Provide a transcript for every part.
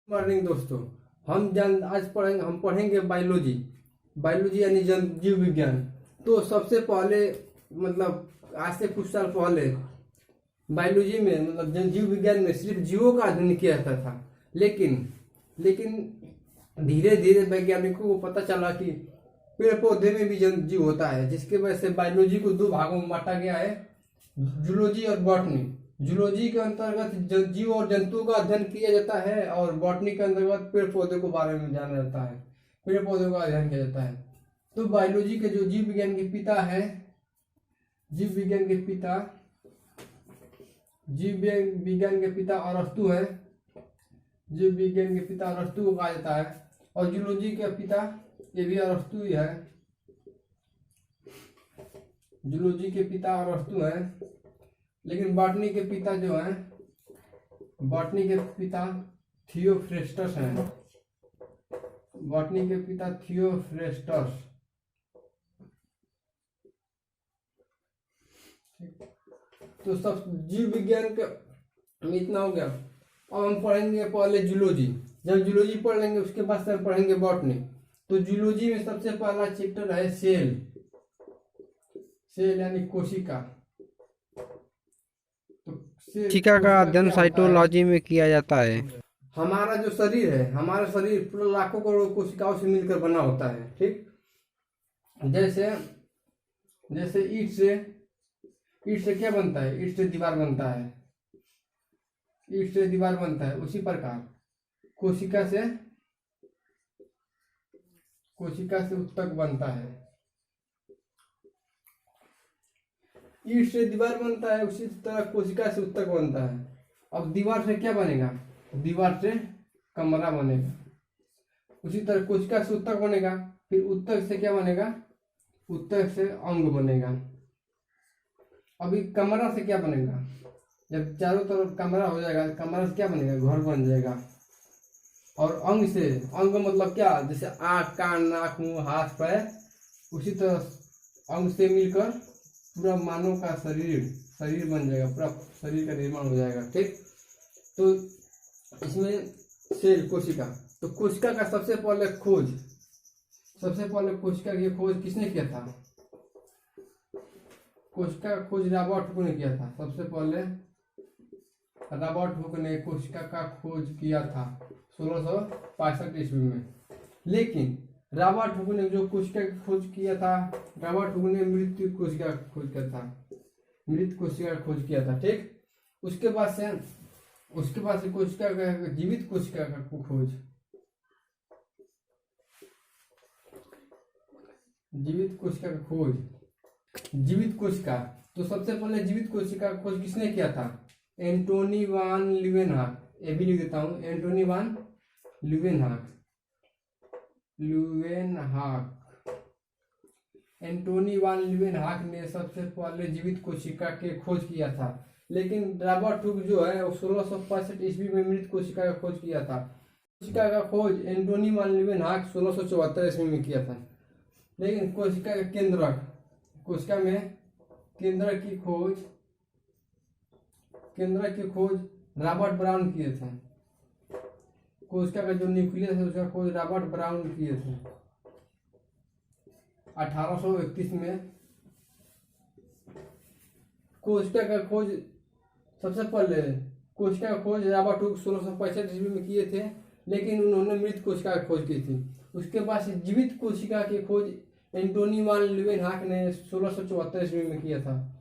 Morning दोस्तों। हम पढ़ेंगे बायोलॉजी। बायोलॉजी यानी जीव विज्ञान। तो सबसे पहले मतलब आज से कुछ साल पहले बायोलॉजी में मतलब जीव विज्ञान में सिर्फ जीवों का अध्ययन किया जाता था। लेकिन लेकिन धीरे धीरे वैज्ञानिकों को पता चला कि पेड़ पौधे में भी जीव होता है, जिसके वजह से बायोलॉजी को दो भागों में बांटा गया है, जूलॉजी और बॉटनी। जूलॉजी के अंतर्गत जीव और जंतुओं का अध्ययन किया जाता है और बॉटनी के अंतर्गत पेड़ पौधे के बारे में जाना जाता है, पेड़ पौधों का अध्ययन किया जाता है। तो बायोलॉजी के जो जीव विज्ञान के पिता है, जीव विज्ञान के पिता अरस्तु है। जीव विज्ञान के पिता अरस्तु को कहा जाता है। और जूलॉजी के पिता ये भी अरस्तु ही है। जूलॉजी के पिता अरस्तु है। लेकिन बॉटनी के पिता जो है, बॉटनी के पिता थियोफ्रेस्टस हैं। बॉटनी के पिता थियोफ्रेस्टस। तो सब जीव विज्ञान का इतना हो गया। अब हम पढ़ेंगे पहले जूलॉजी। जब जूलॉजी पढ़ लेंगे उसके बाद से हम पढ़ेंगे बॉटनी। तो जूलॉजी में सबसे पहला चैप्टर है सेल। सेल यानी कोशिका। कोशिका का अध्ययन साइटोलॉजी में किया जाता है। हमारा जो शरीर है, हमारा शरीर पूरा लाखों करोड़ कोशिकाओं से मिलकर बना होता है। ठीक, जैसे जैसे ईंट से क्या बनता है? ईंट से दीवार बनता है। ईंट से दीवार बनता है, उसी प्रकार कोशिका से ऊतक बनता है। ईंट से दीवार बनता है, उसी तरह कोशिका से ऊतक बनता है। अब दीवार से क्या बनेगा? दीवार से कमरा बनेगा। उसी तरह कोशिका से ऊतक बनेगा, फिर ऊतक से क्या बनेगा? ऊतक से अंग बनेगा। अभी कमरा से क्या बनेगा? जब चारों तरफ कमरा हो जाएगा, कमरा से क्या बनेगा? घर बन जाएगा। और अंग से, अंग मतलब क्या? जैसे आँख, कान, नाक, मुंह, हाथ, पैर, उसी तरह अंग से मिलकर पूरा मानव का शरीर बन जाएगा, पूरा शरीर का निर्माण हो जाएगा। ठीक, तो इसमें सेल, कोशिका। तो कोशिका का सबसे पहले कोशिका की खोज किसने किया था? कोशिका का खोज रॉबर्ट हुक ने किया था। सबसे पहले रॉबर्ट हुक ने कोशिका का खोज किया था 1665 ईस्वी में। लेकिन रॉबर्ट हुक ने जो कोशिका की खोज किया था, रॉबर्ट हुक ने मृत कोशिका का खोज किया था। ठीक, उसके बाद से कोशिका का जीवित कोशिका का खोज, जीवित कोशिका। तो सबसे पहले जीवित कोशिका का खोज किसने किया था? एंटोनी वान ल्यूवेनहॉक। ये भी लिख देता हूं, एंटोनी वान ल्यूवेनहॉक। एंटोनी वान ल्यूवेनहॉक ने सबसे पहले जीवित कोशिका के खोज किया था। लेकिन रॉबर्ट हुक जो है वो 1665 ईस्वी में मृत कोशिका का खोज किया था। कोशिका का खोज एंटोनी वान ल्यूवेनहॉक 1674 ईस्वी में किया था। लेकिन कोशिका का केंद्रक की खोज रॉबर्ट ब्राउन किए थे। कोशिका का जो न्यूक्लियस है उसका खोज रॉबर्ट ब्राउन किए थे 1831 में। कोशिका का खोज सबसे पहले रॉबर्ट हुक 1665 ईस्वी में किए थे, लेकिन उन्होंने मृत कोशिका की खोज की थी। उसके बाद से जीवित कोशिका की खोज एंटोनी वान ल्यूवेनहॉक ने 1674 ईस्वी में किया था।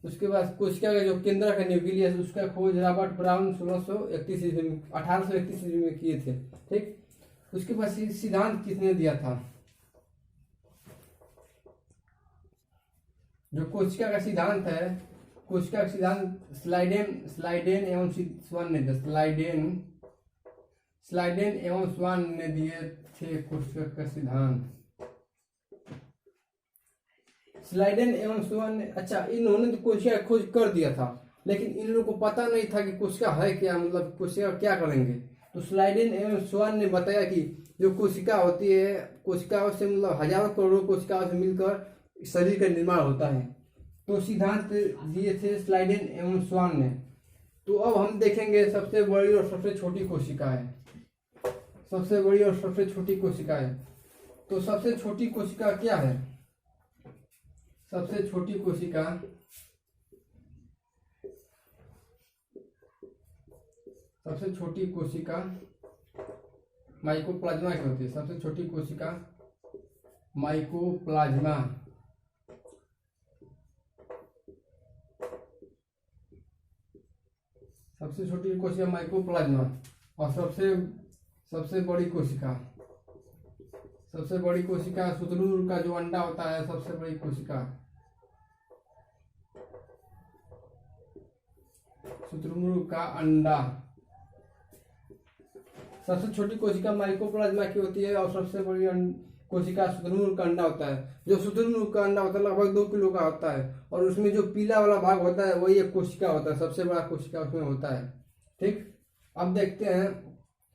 उसके बाद कोशिका का जो केंद्रक है, न्यूक्लियस, उसका खोज रॉबर्ट ब्राउन 1831 ईस्वी में किए थे। ठीक, उसके बाद सिद्धांत किसने दिया था? जो कोशिका का सिद्धांत है, कोशिका का सिद्धांत स्लाइडेन एवं स्वान ने दिए थे। कोशिका का सिद्धांत स्लाइडेन एवं स्वान ने, अच्छा, इन्होंने तो कोशिका खोज कर दिया था, लेकिन इन लोगों को पता नहीं था कि कोशिका है क्या, मतलब कोशिका क्या करेंगे। तो स्लाइडेन एवं स्वान ने बताया कि जो कोशिका होती है, कोशिकाओं से मतलब हजारों करोड़ों कोशिकाओं से मिलकर शरीर का निर्माण होता है। तो सिद्धांत दिए थे स्लाइडेन एवं स्वान ने। तो अब हम देखेंगे सबसे बड़ी और सबसे छोटी कोशिका है। सबसे बड़ी और सबसे छोटी कोशिका है। तो सबसे छोटी कोशिका क्या है? सबसे छोटी कोशिका माइकोप्लाज्मा की होती है। सबसे छोटी कोशिका माइकोप्लाज्मा। सबसे छोटी कोशिका माइकोप्लाज्मा। और सबसे बड़ी कोशिका शुतुरमुर्ग का जो अंडा होता है, सबसे बड़ी कोशिका शुतुरमुर्ग का अंडा। सबसे छोटी कोशिका माइकोप्लाज्मा की होती है और सबसे बड़ी कोशिका शुतुरमुर्ग का अंडा होता है। जो शुतुरमुर्ग का अंडा होता है लगभग 2 किलो का होता है और उसमें जो पीला वाला भाग होता है वही एक कोशिका होता है, सबसे बड़ा कोशिका उसमें होता है। ठीक, अब देखते हैं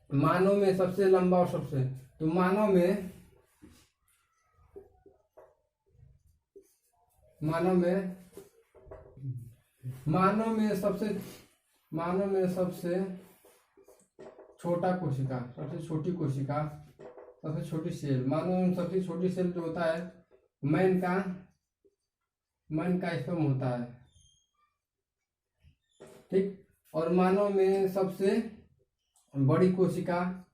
मानव में सबसे लंबा और सबसे, तो मानव में सबसे छोटा कोशिका, सबसे छोटी कोशिका, सबसे छोटी सेल, मानव में सबसे छोटी सेल जो होता है मैन का स्पर्म होता है। ठीक, और मानव में सबसे बड़ी कोशिका,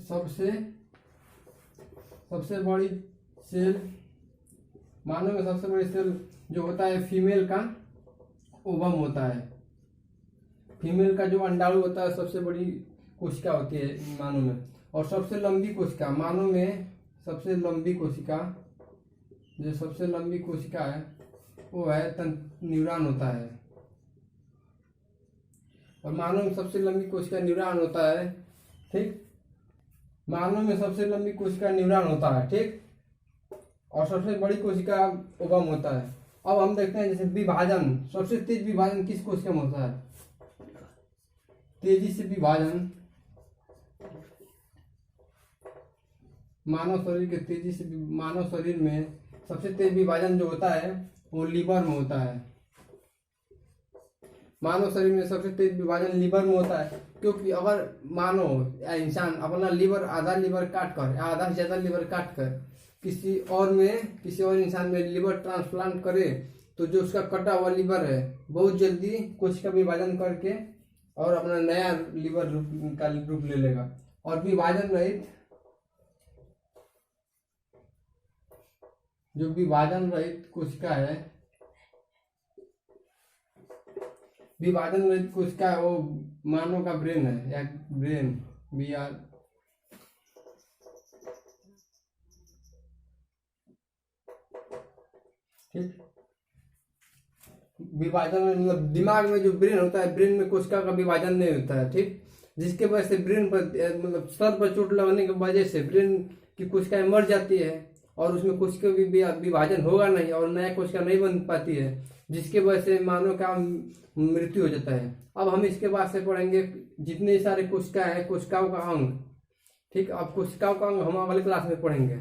सबसे बड़ी सेल, मानव में सबसे बड़ी सेल जो होता है फीमेल का ओवम होता है। फीमेल का जो अंडाणु होता है सबसे बड़ी कोशिका होती है मानव में। और सबसे लंबी कोशिका, मानव में सबसे लंबी कोशिका, जो सबसे लंबी कोशिका है वो है न्यूरॉन होता है। और मानव में सबसे लंबी कोशिका न्यूरॉन होता है। ठीक, मानव में सबसे लंबी कोशिका न्यूरॉन होता है। ठीक, और सबसे बड़ी कोशिका ओवम होता है। अब हम देखते हैं जैसे विभाजन, सबसे तेज विभाजन किस कोशिका में होता है? तेजी से विभाजन मानव शरीर में सबसे तेज विभाजन जो होता है वो लीवर में होता है। मानव शरीर में सबसे तेज विभाजन लीवर में होता है, क्योंकि अगर मानव या इंसान अपना लीवर आधा से ज्यादा लीवर काट कर किसी और इंसान में लीवर ट्रांसप्लांट करे तो जो उसका कटा हुआ लीवर है बहुत जल्दी कोशिका विभाजन करके और अपना नया लीवर का रूप ले लेगा। और विभाजन रहित कोशिका है, वो मानव का ब्रेन है, या ब्रेन ठीक, विभाजन मतलब दिमाग में जो ब्रेन होता है, ब्रेन में कोशिका का विभाजन नहीं होता है। ठीक, जिसके वजह से ब्रेन पर मतलब सर पर चोट लगने की वजह से ब्रेन की कोशिकाएं मर जाती है और उसमें कोशिका विभाजन होगा नहीं और नया कोशिका नहीं बन पाती है, जिसके वजह से मानव का मृत्यु हो जाता है। अब हम इसके बाद से पढ़ेंगे जितने सारे कोशिकाएं हैं, कोशिकाओं का अंग। ठीक, अब कोशिकाओं का अंग हम अगले क्लास में पढ़ेंगे।